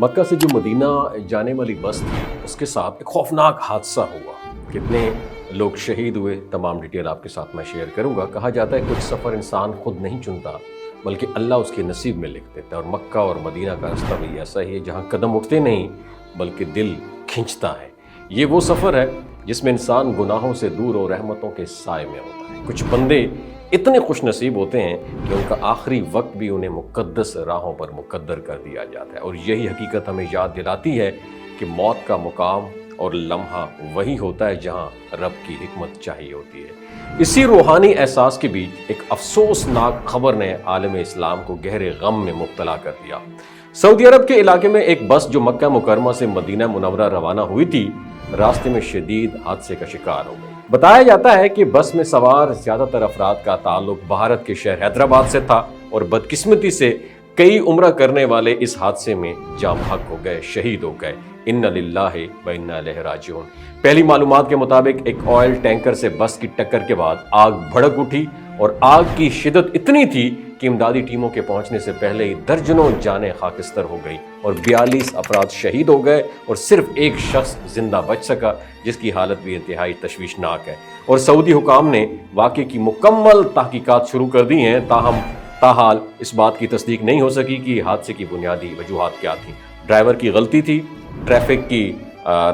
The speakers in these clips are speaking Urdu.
مکہ سے جو مدینہ جانے والی بس تھی اس کے ساتھ ایک خوفناک حادثہ ہوا۔ کتنے لوگ شہید ہوئے، تمام ڈیٹیل آپ کے ساتھ میں شیئر کروں گا۔ کہا جاتا ہے کچھ سفر انسان خود نہیں چنتا بلکہ اللہ اس کے نصیب میں لکھ دیتا ہے، اور مکہ اور مدینہ کا رستہ بھی ایسا ہی ہے جہاں قدم اٹھتے نہیں بلکہ دل کھنچتا ہے۔ یہ وہ سفر ہے جس میں انسان گناہوں سے دور اور رحمتوں کے سائے میں ہوتا ہے۔ کچھ بندے اتنے خوش نصیب ہوتے ہیں کہ ان کا آخری وقت بھی انہیں مقدس راہوں پر مقدر کر دیا جاتا ہے، اور یہی حقیقت ہمیں یاد دلاتی ہے کہ موت کا مقام اور لمحہ وہی ہوتا ہے جہاں رب کی حکمت چاہیے ہوتی ہے۔ اسی روحانی احساس کے بیچ ایک افسوسناک خبر نے عالم اسلام کو گہرے غم میں مبتلا کر دیا۔ سعودی عرب کے علاقے میں ایک بس جو مکہ مکرمہ سے مدینہ منورہ روانہ ہوئی تھی، راستے میں شدید حادثے کا شکار ہو گئی۔ بتایا جاتا ہے کہ بس میں سوار زیادہ تر افراد کا تعلق بھارت کے شہر حیدرآباد سے تھا، اور بدقسمتی سے کئی عمرہ کرنے والے اس حادثے میں جاں بحق ہو گئے، شہید ہو گئے۔ اِنَّ لِلَّهِ وَإِنَّا إِلَيْهِ رَاجِعُونَ۔ پہلی معلومات کے مطابق ایک آئل ٹینکر سے بس کی ٹکر کے بعد آگ بھڑک اٹھی، اور آگ کی شدت اتنی تھی کہ امدادی ٹیموں کے پہنچنے سے پہلے ہی درجنوں جانیں خاکستر ہو گئی، اور 42 افراد شہید ہو گئے، اور صرف ایک شخص زندہ بچ سکا جس کی حالت بھی انتہائی تشویشناک ہے۔ اور سعودی حکام نے واقعے کی مکمل تحقیقات شروع کر دی ہیں، تاحال اس بات کی تصدیق نہیں ہو سکی کہ حادثے کی بنیادی وجوہات کیا تھیں۔ ڈرائیور کی غلطی تھی، ٹریفک کی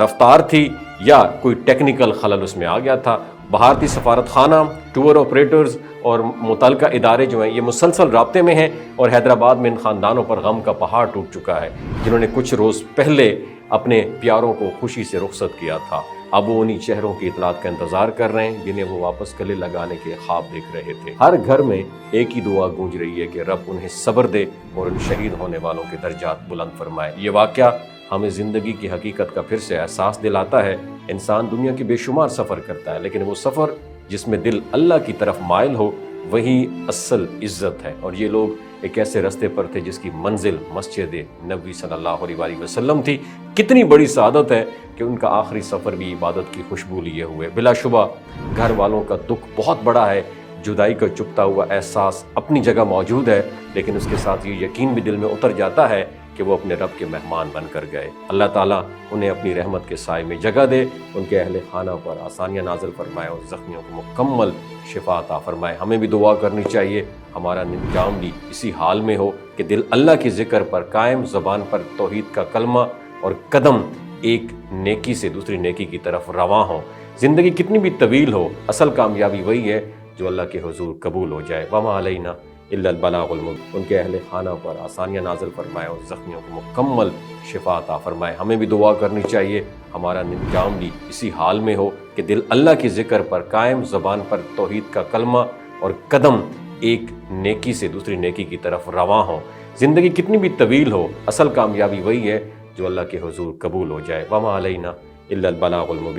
رفتار تھی، یا کوئی ٹیکنیکل خلل اس میں آ گیا تھا۔ بھارتی سفارت خانہ، ٹور آپریٹرز اور متعلقہ ادارے جو ہیں یہ مسلسل رابطے میں ہیں، اور حیدرآباد میں ان خاندانوں پر غم کا پہاڑ ٹوٹ چکا ہے جنہوں نے کچھ روز پہلے اپنے پیاروں کو خوشی سے رخصت کیا تھا۔ اب وہ انہی چہروں کی اطلاعات کا انتظار کر رہے ہیں جنہیں وہ واپس گلے لگانے کے خواب دیکھ رہے تھے۔ ہر گھر میں ایک ہی دعا گونج رہی ہے کہ رب انہیں صبر دے اور ان شہید ہونے والوں کے درجات بلند فرمائے۔ یہ واقعہ ہمیں زندگی کی حقیقت کا پھر سے احساس دلاتا ہے۔ انسان دنیا کی بے شمار سفر کرتا ہے، لیکن وہ سفر جس میں دل اللہ کی طرف مائل ہو وہی اصل عزت ہے۔ اور یہ لوگ ایک ایسے رستے پر تھے جس کی منزل مسجد نبوی صلی اللہ علیہ وآلہ وسلم تھی۔ کتنی بڑی سعادت ہے کہ ان کا آخری سفر بھی عبادت کی خوشبو لیے ہوئے۔ بلا شبہ گھر والوں کا دکھ بہت بڑا ہے، جدائی کا چپتا ہوا احساس اپنی جگہ موجود ہے، لیکن اس کے ساتھ یہ یقین بھی دل میں اتر جاتا ہے کہ وہ اپنے رب کے مہمان بن کر گئے۔ اللہ تعالیٰ انہیں اپنی رحمت کے سائے میں جگہ دے، ان کے اہل خانہ پر آسانیاں نازل فرمائے اور زخمیوں کو مکمل شفا عطا فرمائے۔ ہمیں بھی دعا کرنی چاہیے ہمارا انجام بھی اسی حال میں ہو کہ دل اللہ کے ذکر پر قائم، زبان پر توحید کا کلمہ، اور قدم ایک نیکی سے دوسری نیکی کی طرف رواں ہو۔ زندگی کتنی بھی طویل ہو، اصل کامیابی وہی ہے جو اللہ کے حضور قبول ہو جائے۔ وما علینا الا البلاغ المبین۔ ان کے اہل خانہ پر آسانیاں نازل فرمائے اور زخمیوں کو مکمل شفا عطا فرمائے۔ ہمیں بھی دعا کرنی چاہیے ہمارا انجام بھی اسی حال میں ہو کہ دل اللہ کے ذکر پر قائم، زبان پر توحید کا کلمہ، اور قدم ایک نیکی سے دوسری نیکی کی طرف رواں ہو۔ زندگی کتنی بھی طویل ہو، اصل کامیابی وہی ہے جو اللہ کے حضور قبول ہو جائے۔ وما علینا الا البلاغ المبین۔